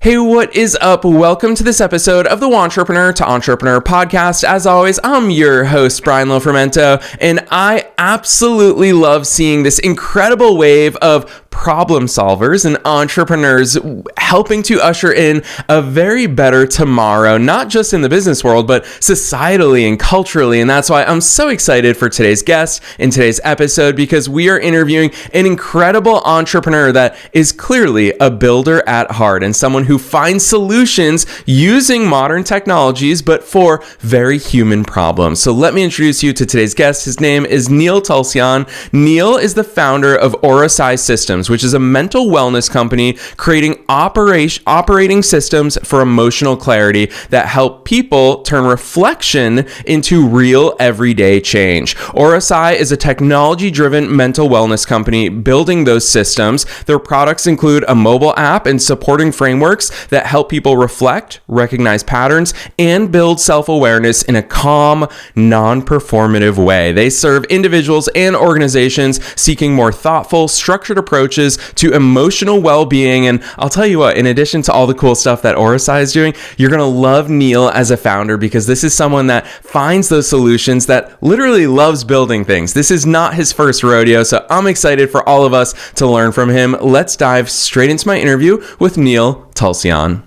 Hey, what is up? Welcome to this episode of the Wantrepreneur to Entrepreneur podcast. As always, I'm your host, Brian Lofermento, and I absolutely love seeing this incredible wave of problem solvers and entrepreneurs helping to usher in a very better tomorrow, not just in the business world, but societally and culturally. And that's why I'm so excited for today's guest in today's episode, because we are interviewing an incredible entrepreneur that is clearly a builder at heart and someone who finds solutions using modern technologies, but for very human problems. So let me introduce you to today's guest. His name is Neel Tulsyan. Neel is the founder of AurePsi Systems, which is a mental wellness company creating operating systems for emotional clarity that help people turn reflection into real everyday change. AurePsi is a technology-driven mental wellness company building those systems. Their products include a mobile app and supporting frameworks that help people reflect, recognize patterns, and build self-awareness in a calm, non-performative way. They serve individuals and organizations seeking more thoughtful, structured approaches to emotional well-being. And I'll tell you what, in addition to all the cool stuff that AurePsi is doing, you're going to love Neel as a founder, because this is someone that finds those solutions, that literally loves building things. This is not his first rodeo, so I'm excited for all of us to learn from him. Let's dive straight into my interview with Neel Tulsyan.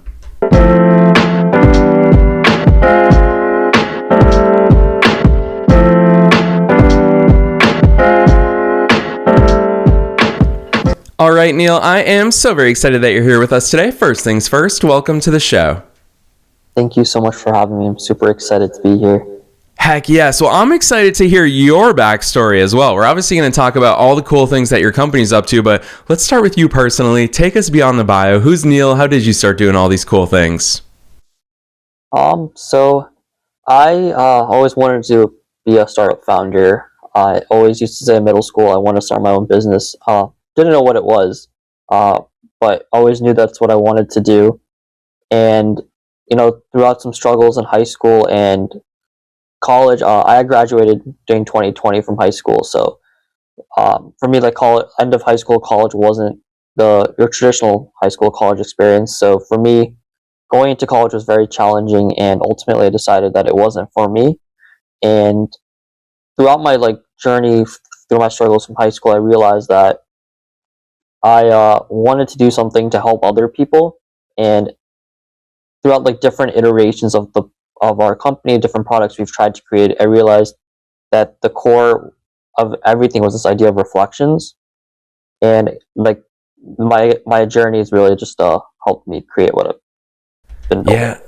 All right, Neel, I am so very excited that you're here with us today. First things first, welcome to the show. Thank you so much for having me. I'm super excited to be here. Heck yeah. So I'm excited to hear your backstory as well. We're obviously going to talk about all the cool things that your company's up to, but let's start with you personally. Take us beyond the bio. Who's Neel? How did you start doing all these cool things? So I always wanted to be a startup founder. I always used to say in middle school I want to start my own business. Didn't know what it was, but always knew that's what I wanted to do. And, throughout some struggles in high school and college, I graduated during 2020 from high school. So for me, like end of high school, college wasn't your traditional high school college experience. So for me, going into college was very challenging, and ultimately I decided that it wasn't for me. And throughout my journey through my struggles from high school, I realized that I wanted to do something to help other people. And throughout different iterations of our company, different products we've tried to create, I realized that the core of everything was this idea of reflections. And my journey has really just helped me create what I've been building. Yeah.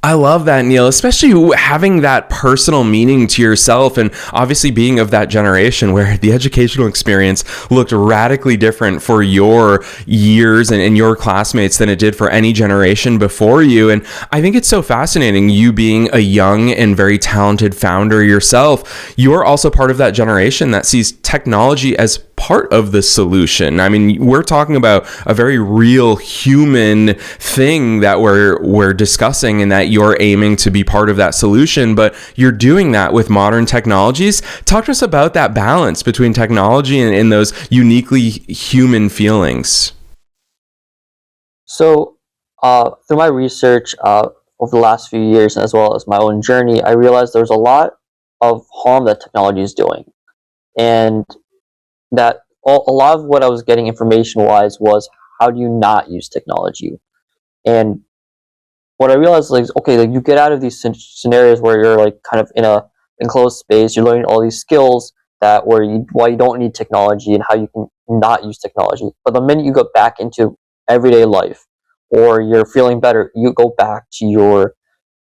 I love that, Neel, especially having that personal meaning to yourself, and obviously being of that generation where the educational experience looked radically different for your years and your classmates than it did for any generation before you. And I think it's so fascinating, you being a young and very talented founder yourself. You're also part of that generation that sees technology as part of the solution. I mean, we're talking about a very real human thing that we're discussing, and that you're aiming to be part of that solution, but you're doing that with modern technologies. Talk to us about that balance between technology and those uniquely human feelings. So through my research over the last few years, as well as my own journey, I realized there's a lot of harm that technology is doing. And that a lot of what I was getting information-wise was, how do you not use technology? And what I realized is, you get out of these scenarios where you're kind of in a enclosed space, you're learning all these skills why you don't need technology and how you can not use technology. But the minute you go back into everyday life, or you're feeling better, you go back to your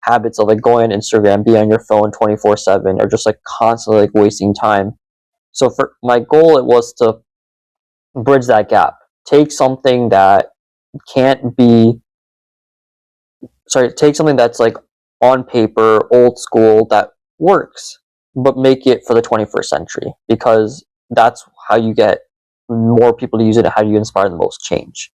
habits of going on Instagram, be on your phone 24/7, or just constantly wasting time. So for my goal, it was to bridge that gap. Take something that take something that's on paper, old school, that works, but make it for the 21st century, because that's how you get more people to use it and how you inspire the most change.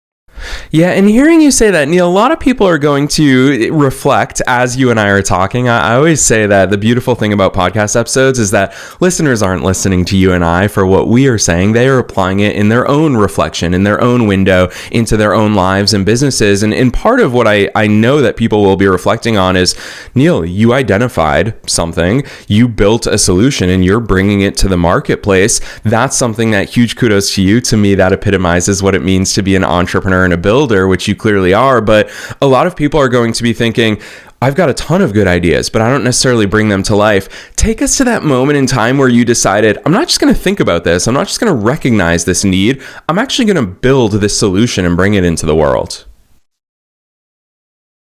Yeah, and hearing you say that, Neel, a lot of people are going to reflect as you and I are talking. I always say that the beautiful thing about podcast episodes is that listeners aren't listening to you and I for what we are saying. They are applying it in their own reflection, in their own window, into their own lives and businesses. And part of what I know that people will be reflecting on is, Neel, you identified something, you built a solution, and you're bringing it to the marketplace. That's something that huge kudos to you. To me, that epitomizes what it means to be an entrepreneur and a builder, which you clearly are. But a lot of people are going to be thinking, I've got a ton of good ideas, but I don't necessarily bring them to life. Take us to that moment in time where you decided, I'm not just going to think about this. I'm not just going to recognize this need. I'm actually going to build this solution and bring it into the world.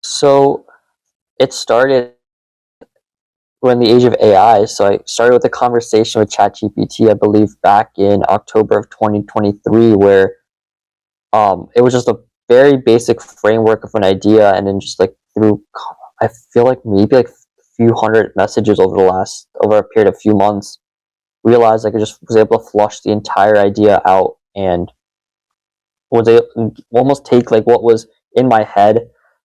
So it started we're in the age of AI. So I started with a conversation with ChatGPT, I believe back in October of 2023, where it was just a very basic framework of an idea, and then just like through, I feel like maybe like a few hundred messages over a period of few months, realized I was able to flush the entire idea out, and was able almost take like what was in my head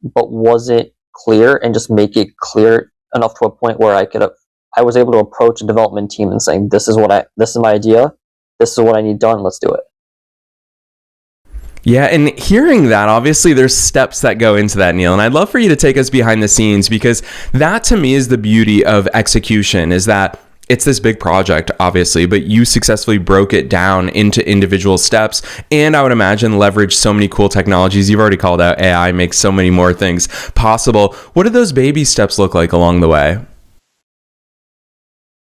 but wasn't clear, and just make it clear enough to a point where I was able to approach a development team and saying, this is my idea, this is what I need done, let's do it. Yeah, and hearing that, obviously there's steps that go into that, Neel, and I'd love for you to take us behind the scenes, because that to me is the beauty of execution, is that it's this big project, obviously, but you successfully broke it down into individual steps, and I would imagine leverage so many cool technologies. You've already called out AI makes so many more things possible. What do those baby steps look like along the way?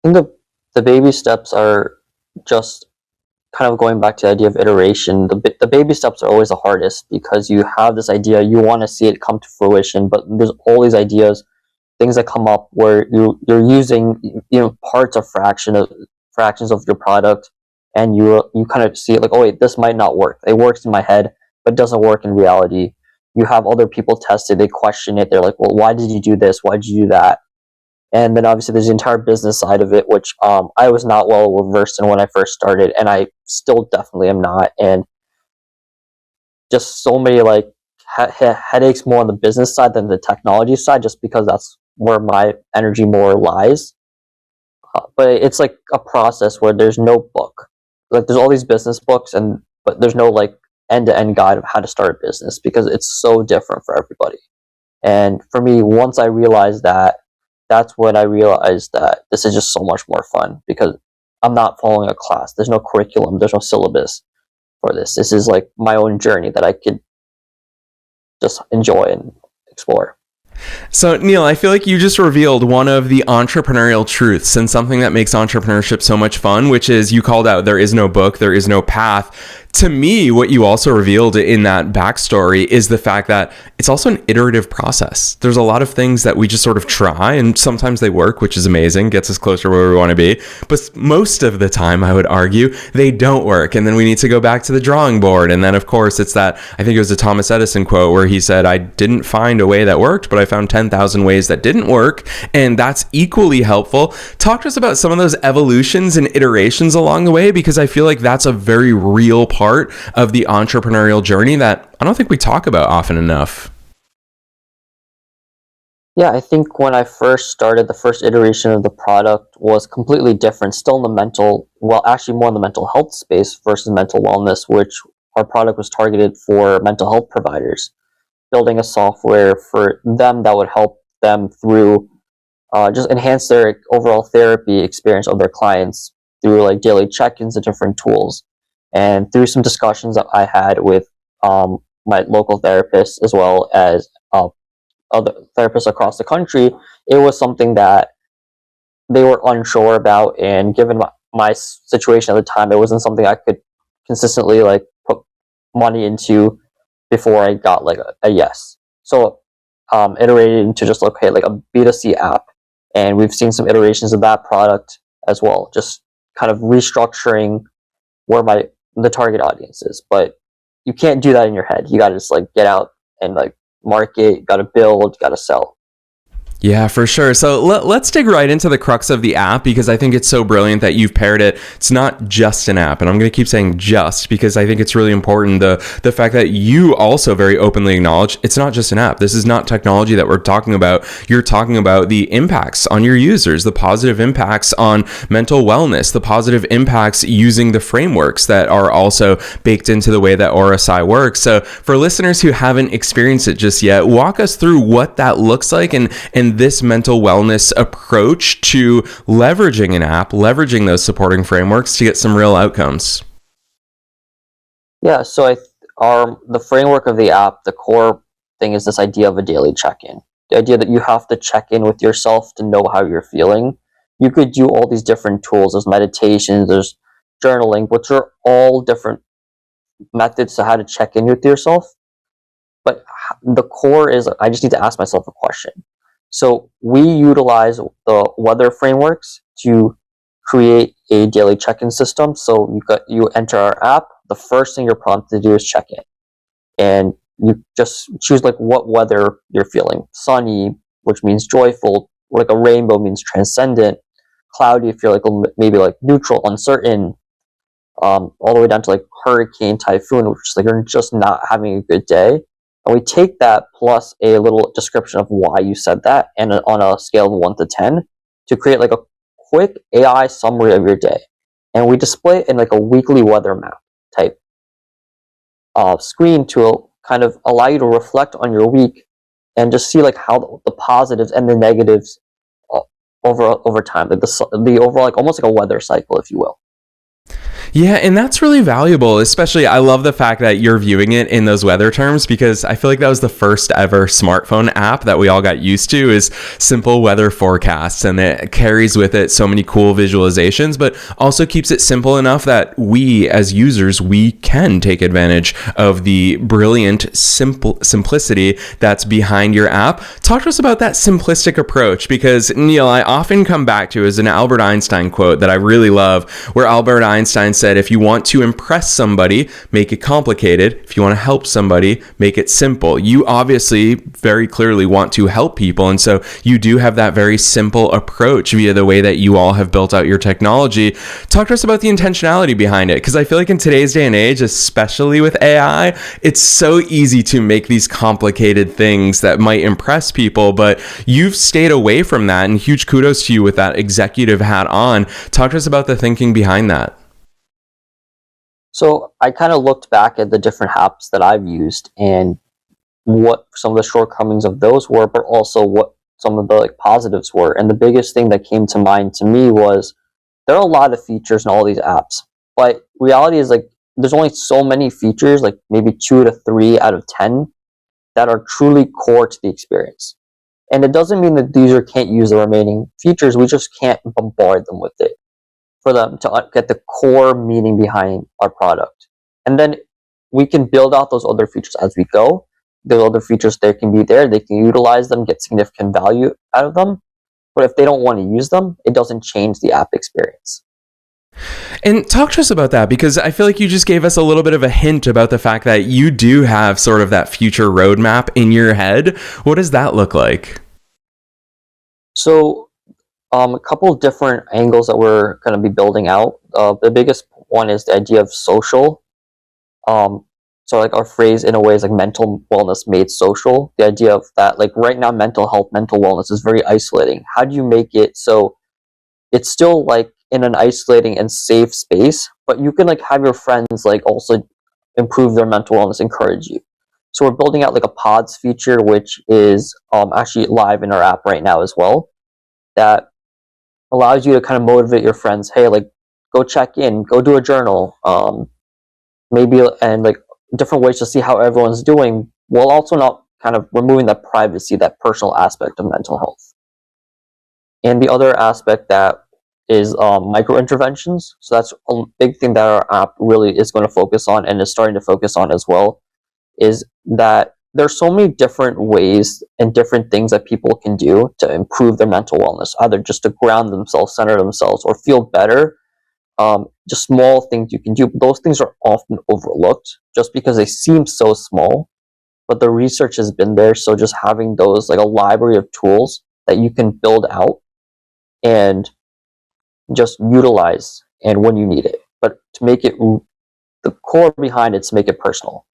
I think the baby steps are just kind of going back to the idea of iteration. The baby steps are always the hardest, because you have this idea, you want to see it come to fruition, but there's all these ideas, things that come up where you're using parts of fractions of your product, and you kind of see it like, oh wait, this might not work. It works in my head, but doesn't work in reality. You have other people test it, they question it, they're like, well, why did you do this? Why did you do that? And then obviously there's the entire business side of it, which I was not well versed in when I first started, and I still definitely am not. And just so many like headaches more on the business side than the technology side, just because that's where my energy more lies. But it's like a process where there's no book. Like there's all these business books, but there's no like end-to-end guide of how to start a business, because it's so different for everybody. And for me, once I realized that, that's when I realized that this is just so much more fun, because I'm not following a class. There's no curriculum. There's no syllabus for this. This is like my own journey that I could just enjoy and explore. So, Neel, I feel like you just revealed one of the entrepreneurial truths, and something that makes entrepreneurship so much fun, which is, you called out, there is no book, there is no path. To me, what you also revealed in that backstory is the fact that it's also an iterative process. There's a lot of things that we just sort of try, and sometimes they work, which is amazing, gets us closer to where we want to be. But most of the time, I would argue, they don't work. And then we need to go back to the drawing board. And then, of course, it's that, I think it was a Thomas Edison quote where he said, I didn't find a way that worked, but I found 10,000 ways that didn't work. And that's equally helpful. Talk to us about some of those evolutions and iterations along the way, because I feel like that's a very real part of the entrepreneurial journey that I don't think we talk about often enough. Yeah, I think when I first started, the first iteration of the product was completely different, still in actually more in the mental health space versus mental wellness, which our product was targeted for mental health providers, building a software for them that would help them through just enhance their overall therapy experience of their clients through like daily check-ins and different tools. And through some discussions that I had with my local therapist, as well as other therapists across the country, it was something that they were unsure about. And given my situation at the time, it wasn't something I could consistently like put money into before I got like a yes. So iterated into just like a B2C app. And we've seen some iterations of that product as well, just kind of restructuring where the target audience is. But you can't do that in your head. You gotta just like get out and like market, gotta build, gotta sell. Yeah, for sure. So let's dig right into the crux of the app, because I think it's so brilliant that you've paired it. It's not just an app, and I'm going to keep saying just because I think it's really important. The fact that you also very openly acknowledge it's not just an app. This is not technology that we're talking about. You're talking about the impacts on your users, the positive impacts on mental wellness, the positive impacts using the frameworks that are also baked into the way that AurePsi works. So for listeners who haven't experienced it just yet, walk us through what that looks like and this mental wellness approach to leveraging an app, leveraging those supporting frameworks to get some real outcomes. Yeah, so the framework of the app, the core thing is this idea of a daily check-in. The idea that you have to check in with yourself to know how you're feeling. You could do all these different tools. There's meditations, there's journaling, which are all different methods to how to check in with yourself. But the core is I just need to ask myself a question. So we utilize the weather frameworks to create a daily check-in system. So you enter our app. The first thing you're prompted to do is check in, and you just choose like what weather you're feeling. Sunny, which means joyful, like a rainbow means transcendent. Cloudy, if you're like maybe like neutral, uncertain. All the way down to like hurricane, typhoon, which is like you're just not having a good day. And we take that plus a little description of why you said that, and on a scale of 1 to 10, to create like a quick AI summary of your day. And we display it in like a weekly weather map type screen to kind of allow you to reflect on your week and just see like how the positives and the negatives over time, like the overall, like almost like a weather cycle, if you will. Yeah, and that's really valuable. Especially, I love the fact that you're viewing it in those weather terms, because I feel like that was the first ever smartphone app that we all got used to, is simple weather forecasts, and it carries with it so many cool visualizations, but also keeps it simple enough that we as users, we can take advantage of the brilliant simplicity that's behind your app. Talk to us about that simplistic approach, because Neel, I often come back to is an Albert Einstein quote that I really love, where Albert Einstein said, if you want to impress somebody, make it complicated. If you want to help somebody, make it simple. You obviously very clearly want to help people, and so you do have that very simple approach via the way that you all have built out your technology. Talk to us about the intentionality behind it, because I feel like in today's day and age, especially with AI, it's so easy to make these complicated things that might impress people, but you've stayed away from that, and huge kudos to you with that executive hat on. Talk to us about the thinking behind that. So I kind of looked back at the different apps that I've used and what some of the shortcomings of those were, but also what some of the like positives were. And the biggest thing that came to mind to me was there are a lot of features in all these apps, but reality is like there's only so many features, like maybe 2 to 3 out of 10, that are truly core to the experience. And it doesn't mean that the user can't use the remaining features. We just can't bombard them with it for them to get the core meaning behind our product. And then we can build out those other features as we go. Those other features, they can be there, they can utilize them, get significant value out of them. But if they don't want to use them, it doesn't change the app experience. And talk to us about that, because I feel like you just gave us a little bit of a hint about the fact that you do have sort of that future roadmap in your head. What does that look like? So a couple of different angles that we're going to be building out. The biggest one is the idea of social. So like our phrase in a way is like mental wellness made social. The idea of that, like right now, mental health, mental wellness is very isolating. How do you make it so it's still like in an isolating and safe space, but you can like have your friends like also improve their mental wellness, encourage you. So we're building out like a pods feature, which is actually live in our app right now as well, that allows you to kind of motivate your friends. Hey, like go check in, go do a journal, maybe, and like different ways to see how everyone's doing, while also not kind of removing that privacy, that personal aspect of mental health. And the other aspect that is micro interventions. So that's a big thing that our app really is going to focus on, and is starting to focus on as well, is that there's so many different ways and different things that people can do to improve their mental wellness, either just to ground themselves, center themselves, or feel better. Just small things you can do. Those things are often overlooked just because they seem so small, but the research has been there. So just having those, like a library of tools that you can build out and just utilize and when you need it. But to make it, the core behind it, to make it personal.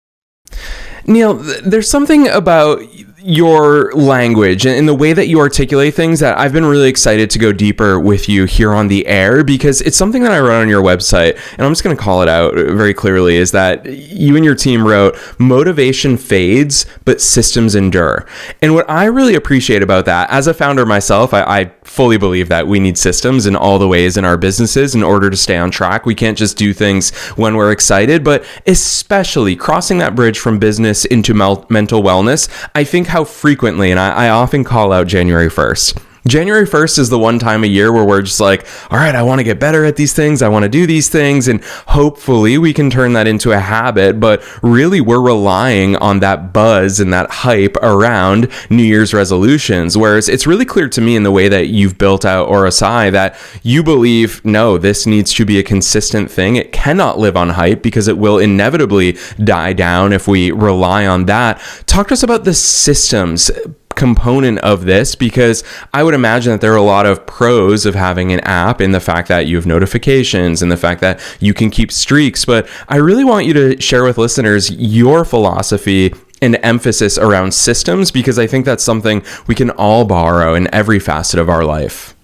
Neel, there's something about your language and the way that you articulate things that I've been really excited to go deeper with you here on the air, because it's something that I wrote on your website, and I'm just going to call it out very clearly, is that you and your team wrote, motivation fades, but systems endure. And what I really appreciate about that, as a founder myself, I fully believe that we need systems in all the ways in our businesses in order to stay on track. We can't just do things when we're excited, but especially crossing that bridge from business into mental wellness. I think how frequently, and I often call out January 1st. January 1st is the one time a year where we're just like, all right, I want to get better at these things. I want to do these things. And hopefully we can turn that into a habit. But really, we're relying on that buzz and that hype around New Year's resolutions. Whereas it's really clear to me in the way that you've built out AurePsi that you believe, no, this needs to be a consistent thing. It cannot live on hype because it will inevitably die down if we rely on that. Talk to us about the systems component of this, because I would imagine that there are a lot of pros of having an app in the fact that you have notifications and the fact that you can keep streaks. But I really want you to share with listeners your philosophy and emphasis around systems, because I think that's something we can all borrow in every facet of our life.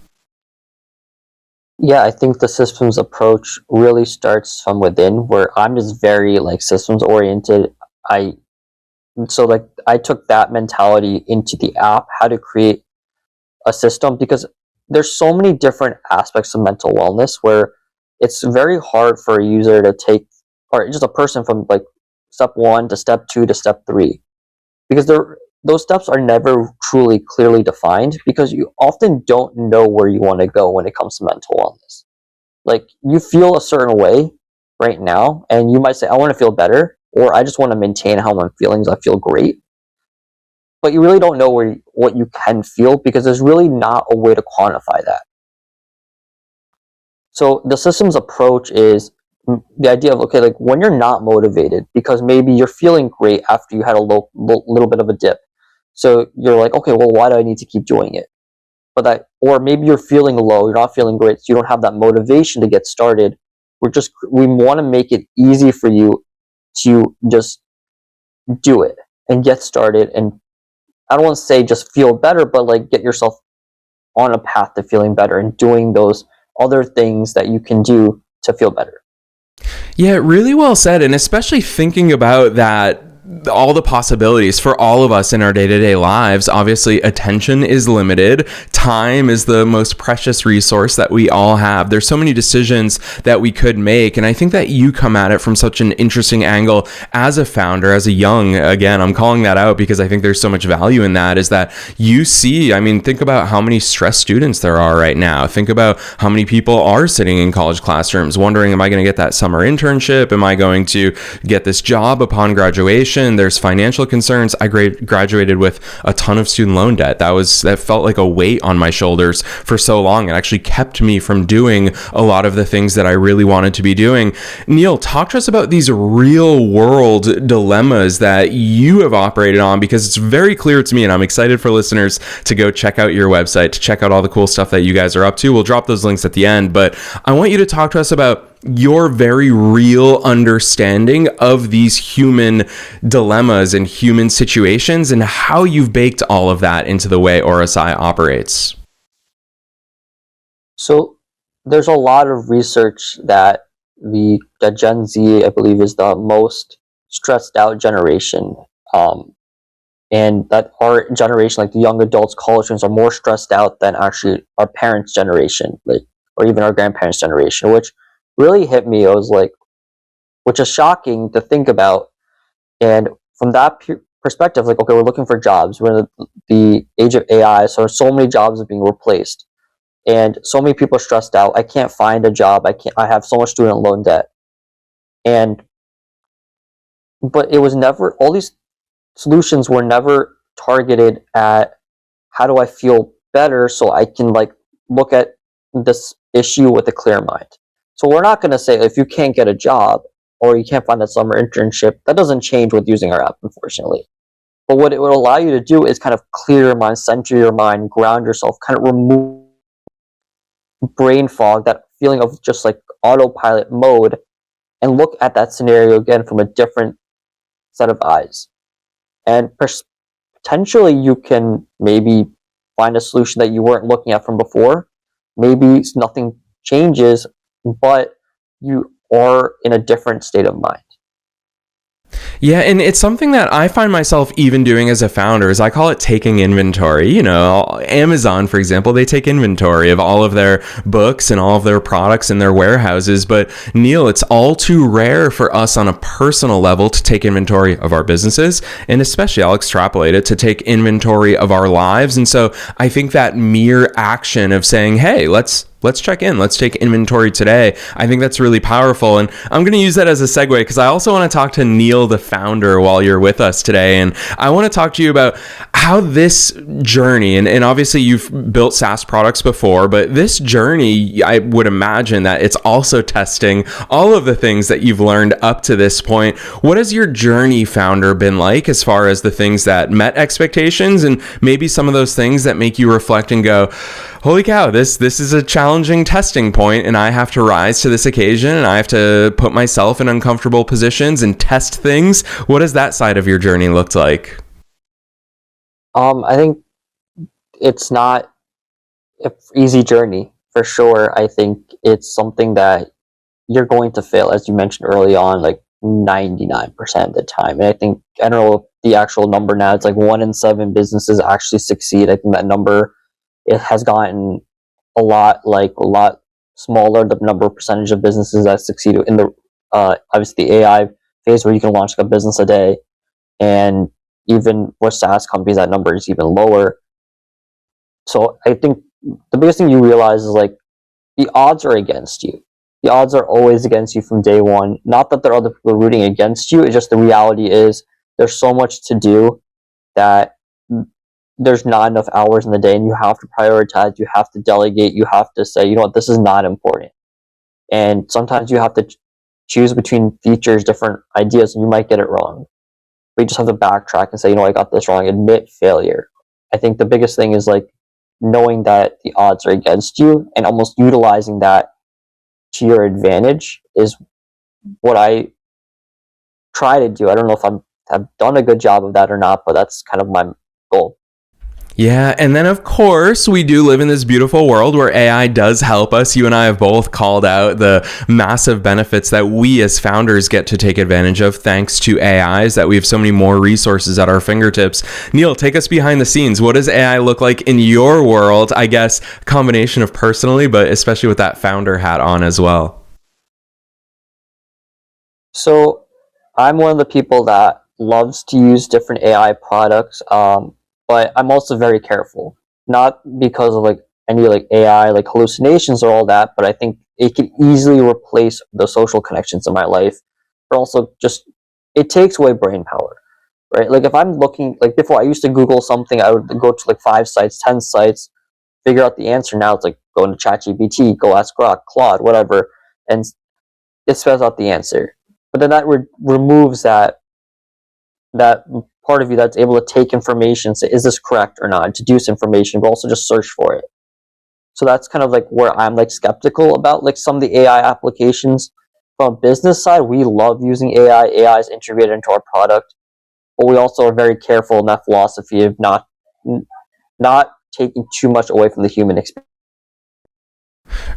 Yeah, I think the systems approach really starts from within, where I'm just very like systems oriented. I took that mentality into the app, how to create a system, because there's so many different aspects of mental wellness where it's very hard for a user to take, or just a person from like step 1 to step 2 to step 3, because those steps are never truly clearly defined, because you often don't know where you want to go when it comes to mental wellness. Like, you feel a certain way right now, and you might say, I want to feel better, or I just want to maintain how I'm feeling so I feel great. But you really don't know what you can feel, because there's really not a way to quantify that. So the systems approach is the idea of, okay, like when you're not motivated, because maybe you're feeling great after you had a little bit of a dip. So you're like, okay, well, why do I need to keep doing it? Or maybe you're feeling low, you're not feeling great, so you don't have that motivation to get started. We want to make it easy for you to just do it and get started, and I don't want to say just feel better, but like get yourself on a path to feeling better and doing those other things that you can do to feel better. Yeah, really well said. And especially thinking about that, all the possibilities for all of us in our day-to-day lives. Obviously, attention is limited. Time is the most precious resource that we all have. There's so many decisions that we could make. And I think that you come at it from such an interesting angle as a founder, as a young, again, I'm calling that out because I think there's so much value in that, is that you see, I mean, think about how many stressed students there are right now. Think about how many people are sitting in college classrooms wondering, am I going to get that summer internship? Am I going to get this job upon graduation? There's financial concerns. I graduated with a ton of student loan debt. That felt like a weight on my shoulders for so long. It actually kept me from doing a lot of the things that I really wanted to be doing. Neel, talk to us about these real world dilemmas that you have operated on, because it's very clear to me, and I'm excited for listeners to go check out your website, to check out all the cool stuff that you guys are up to. We'll drop those links at the end, but I want you to talk to us about your very real understanding of these human dilemmas and human situations, and how you've baked all of that into the way AurePsi operates. So there's a lot of research that Gen Z, I believe, is the most stressed out generation, and that our generation, like the young adults, college students, are more stressed out than actually our parents' generation, like, or even our grandparents' generation, which really hit me. I was like, which is shocking to think about. And from that perspective, like, okay, we're looking for jobs. We're in the age of AI, so many jobs are being replaced, and so many people are stressed out. I can't find a job. I have so much student loan debt, but it was never, all these solutions were never targeted at how do I feel better so I can like look at this issue with a clear mind. So we're not going to say if you can't get a job or you can't find that summer internship, that doesn't change with using our app, unfortunately. But what it would allow you to do is kind of clear your mind, center your mind, ground yourself, kind of remove brain fog, that feeling of just like autopilot mode, and look at that scenario again from a different set of eyes. And potentially you can maybe find a solution that you weren't looking at from before. Maybe nothing changes, but you are in a different state of mind. Yeah, and it's something that I find myself even doing as a founder, is I call it taking inventory. You know, Amazon, for example, they take inventory of all of their books and all of their products in their warehouses. But Neel, it's all too rare for us on a personal level to take inventory of our businesses, and especially, I'll extrapolate it, to take inventory of our lives. And so I think that mere action of saying, hey, let's check in. Let's take inventory today. I think that's really powerful. And I'm going to use that as a segue because I also want to talk to Neel, the founder, while you're with us today. And I want to talk to you about how this journey, and obviously you've built SaaS products before, but this journey, I would imagine that it's also testing all of the things that you've learned up to this point. What has your journey, founder, been like as far as the things that met expectations and maybe some of those things that make you reflect and go, holy cow, this is a challenging testing point, and I have to rise to this occasion, and I have to put myself in uncomfortable positions and test things. What has that side of your journey looked like? I think it's not an easy journey, for sure. I think it's something that you're going to fail, as you mentioned early on, like 99% of the time. And I think, I don't know the actual number now, it's like 1 in 7 businesses actually succeed. I think that number, it has gotten a lot smaller, the number of percentage of businesses that succeed in the obviously the AI phase, where you can launch a business a day, and even with SaaS companies that number is even lower. So I think the biggest thing you realize is like the odds are against you. The odds are always against you from day one. Not that there are other people rooting against you, it's just the reality is there's so much to do that there's not enough hours in the day, and you have to prioritize, you have to delegate, you have to say, you know what, this is not important. And sometimes you have to choose between features, different ideas, and you might get it wrong. But you just have to backtrack and say, you know, I got this wrong, admit failure. I think the biggest thing is like knowing that the odds are against you and almost utilizing that to your advantage is what I try to do. I don't know if I've done a good job of that or not, but that's kind of my goal. Yeah, and then of course we do live in this beautiful world where AI does help us. You and I have both called out the massive benefits that we as founders get to take advantage of thanks to AIs, that we have so many more resources at our fingertips. Neel, take us behind the scenes. What does AI look like in your world? I guess a combination of personally, but especially with that founder hat on as well. So I'm one of the people that loves to use different AI products, but I'm also very careful. Not because of like any like AI like hallucinations or all that, but I think it can easily replace the social connections in my life. But also just it takes away brain power, right? Like if I'm looking, like before I used to Google something, I would go to like 5 sites, 10 sites, figure out the answer. Now it's like go into ChatGPT, go ask Grok, Claude, whatever, and it spells out the answer. But then that removes that part of you that's able to take information, say, is this correct or not, deduce information, but also just search for it. So that's kind of like where I'm like skeptical about like some of the AI applications. From a business side, we love using AI. AI is integrated into our product, but we also are very careful in that philosophy of not taking too much away from the human experience.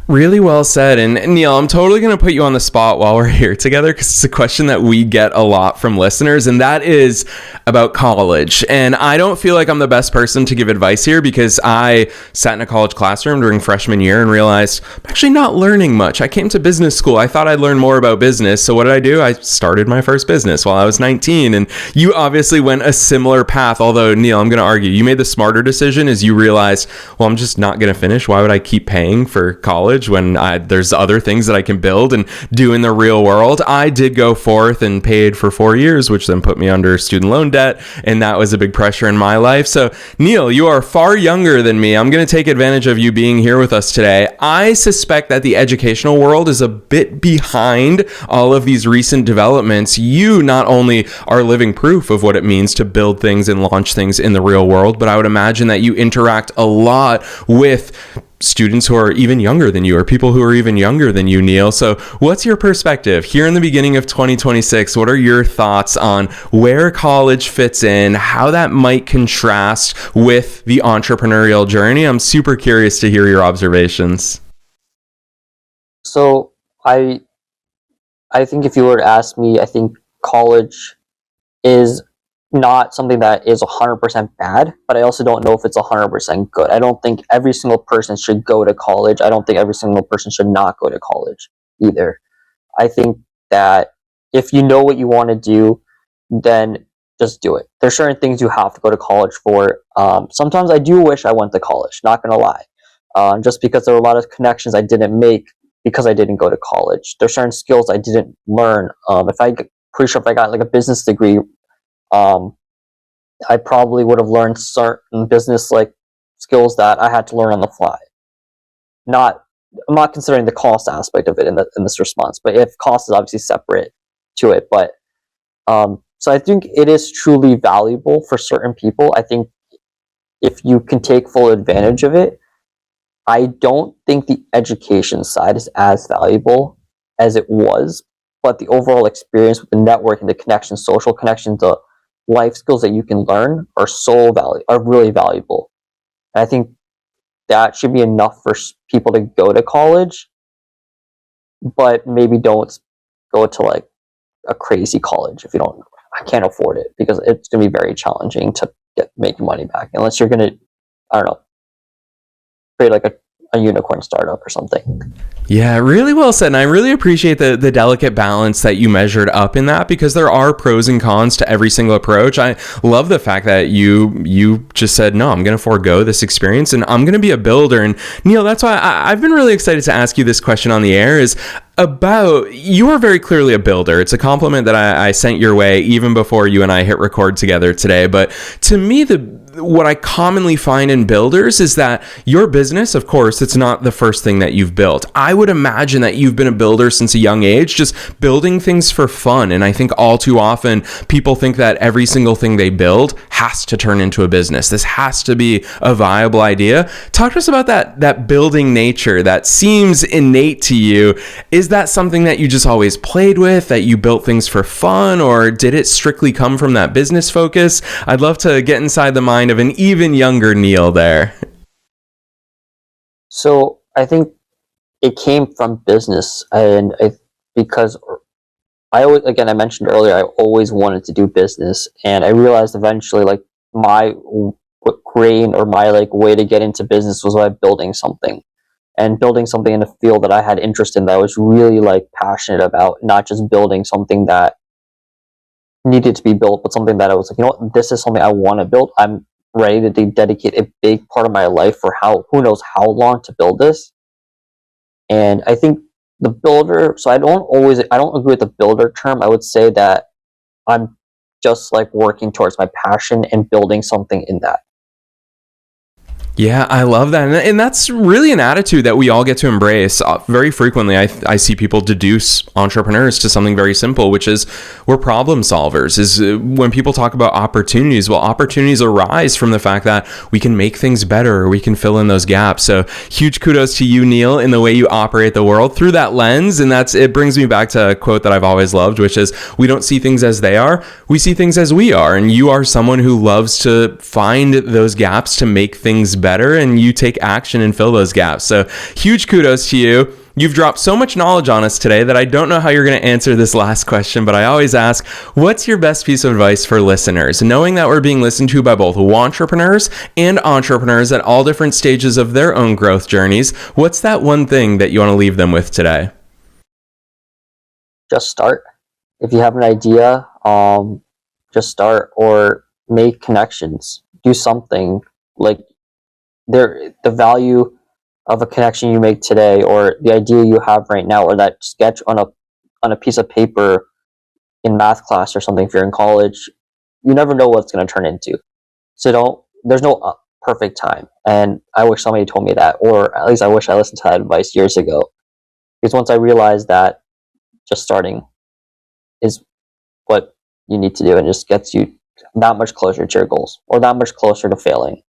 Really well said. And Neel, I'm totally going to put you on the spot while we're here together because it's a question that we get a lot from listeners, and that is about college. And I don't feel like I'm the best person to give advice here because I sat in a college classroom during freshman year and realized I'm actually not learning much. I came to business school. I thought I'd learn more about business. So what did I do? I started my first business while I was 19. And you obviously went a similar path. Although, Neel, I'm going to argue you made the smarter decision as you realized, well, I'm just not going to finish. Why would I keep paying for college when there's other things that I can build and do in the real world. I did go forth and paid for 4 years, which then put me under student loan debt, and that was a big pressure in my life. So Neel, you are far younger than me. I'm going to take advantage of you being here with us today. I suspect that the educational world is a bit behind all of these recent developments. You not only are living proof of what it means to build things and launch things in the real world, but I would imagine that you interact a lot with students who are even younger than you, or people who are even younger than you, Neel. So what's your perspective here in the beginning of 2026? What are your thoughts on where college fits in, how that might contrast with the entrepreneurial journey? I'm super curious to hear your observations. So I think if you were to ask me, I think college is not something that is 100% bad, but I also don't know if it's 100% good. I don't think every single person should go to college. I don't think every single person should not go to college either. I think that if you know what you want to do, then just do it. There's certain things you have to go to college for. Sometimes I do wish I went to college, not gonna lie. Just because there were a lot of connections I didn't make because I didn't go to college. There's certain skills I didn't learn. Pretty sure if I got like a business degree, I probably would have learned certain business like skills that I had to learn on the fly. I'm not considering the cost aspect of it in this response, but if cost is obviously separate to it. But so I think it is truly valuable for certain people. I think if you can take full advantage of it, I don't think the education side is as valuable as it was, but the overall experience with the network and the connections, social connections, the life skills that you can learn are really valuable. And I think that should be enough for people to go to college, but maybe don't go to like a crazy college if I can't afford it, because it's going to be very challenging to make money back unless you're going to, I don't know, create like a unicorn startup or something. Yeah, really well said. And I really appreciate the delicate balance that you measured up in that, because there are pros and cons to every single approach. I love the fact that you just said, no, I'm going to forego this experience and I'm going to be a builder. And Neel, that's why I've been really excited to ask you this question on the air is about, you are very clearly a builder. It's a compliment that I sent your way even before you and I hit record together today. But to me, what I commonly find in builders is that your business, of course, it's not the first thing that you've built. I would imagine that you've been a builder since a young age, just building things for fun. And I think all too often people think that every single thing they build has to turn into a business. This has to be a viable idea. Talk to us about that building nature that seems innate to you. Is that something that you just always played with, that you built things for fun, or did it strictly come from that business focus? I'd love to get inside the mind of an even younger Neel there. So I think it came from business, because I always, again, I mentioned earlier, I always wanted to do business, and I realized eventually, like, my grain or my like way to get into business was by building something, and building something in a field that I had interest in, that I was really like passionate about, not just building something that needed to be built, but something that I was like, you know what, this is something I want to build. I'm ready to dedicate a big part of my life for who knows how long to build this. And I think the builder, so I don't agree with the builder term. I would say that I'm just like working towards my passion and building something in that. Yeah, I love that. And that's really an attitude that we all get to embrace. Very frequently, I see people deduce entrepreneurs to something very simple, which is we're problem solvers. When people talk about opportunities, well, opportunities arise from the fact that we can make things better, or we can fill in those gaps. So huge kudos to you, Neel, in the way you operate the world through that lens. And it brings me back to a quote that I've always loved, which is, we don't see things as they are, we see things as we are. And you are someone who loves to find those gaps to make things better, and you take action and fill those gaps. So huge kudos to you. You've dropped so much knowledge on us today that I don't know how you're going to answer this last question, but I always ask, what's your best piece of advice for listeners? Knowing that we're being listened to by both entrepreneurs and entrepreneurs at all different stages of their own growth journeys, what's that one thing that you want to leave them with today? Just start. If you have an idea, just start, or make connections. Do something. Like, the value of a connection you make today, or the idea you have right now, or that sketch on a piece of paper in math class or something if you're in college, you never know what it's going to turn into. So there's no perfect time. And I wish somebody told me that, or at least I wish I listened to that advice years ago. Because once I realized that just starting is what you need to do, and just gets you that much closer to your goals, or that much closer to failing.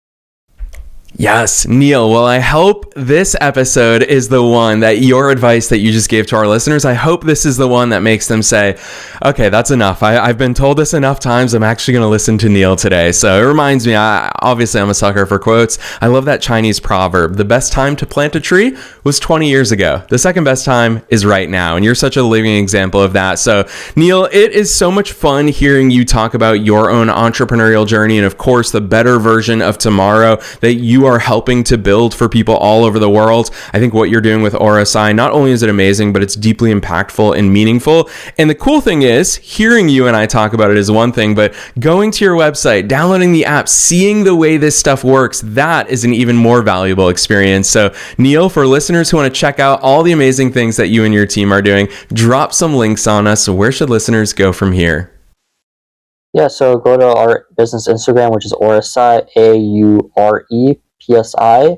Yes, Neel. Well, I hope this episode is the one that your advice that you just gave to our listeners, I hope this is the one that makes them say, okay, that's enough. I've been told this enough times. I'm actually going to listen to Neel today. So it reminds me, obviously I'm a sucker for quotes. I love that Chinese proverb. The best time to plant a tree was 20 years ago. The second best time is right now. And you're such a living example of that. So Neel, it is so much fun hearing you talk about your own entrepreneurial journey. And of course, the better version of tomorrow that you are helping to build for people all over the world. I think what you're doing with AurePsi, not only is it amazing, but it's deeply impactful and meaningful. And the cool thing is, hearing you and I talk about it is one thing, but going to your website, downloading the app, seeing the way this stuff works, that is an even more valuable experience. So Neel, for listeners who want to check out all the amazing things that you and your team are doing, drop some links on us. So where should listeners go from here? Yeah, so go to our business Instagram, which is AurePsi, AurePsi,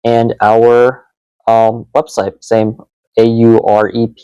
and our website, same, AurePsi.com.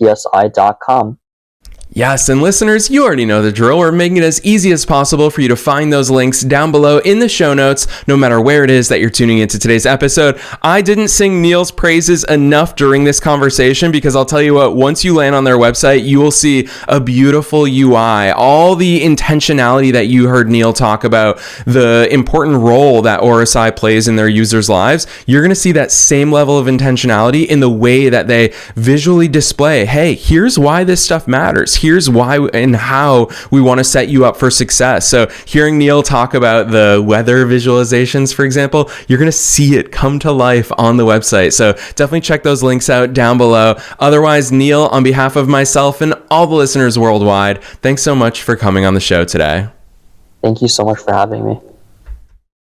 Yes, and listeners, you already know the drill. We're making it as easy as possible for you to find those links down below in the show notes, no matter where it is that you're tuning into today's episode. I didn't sing Neel's praises enough during this conversation, because I'll tell you what, once you land on their website, you will see a beautiful UI, all the intentionality that you heard Neel talk about, the important role that AurePsi plays in their users' lives. You're going to see that same level of intentionality in the way that they visually display, hey, here's why this stuff matters. Here's why and how we want to set you up for success. So hearing Neel talk about the weather visualizations, for example, you're going to see it come to life on the website. So definitely check those links out down below. Otherwise, Neel, on behalf of myself and all the listeners worldwide, thanks so much for coming on the show today. Thank you so much for having me.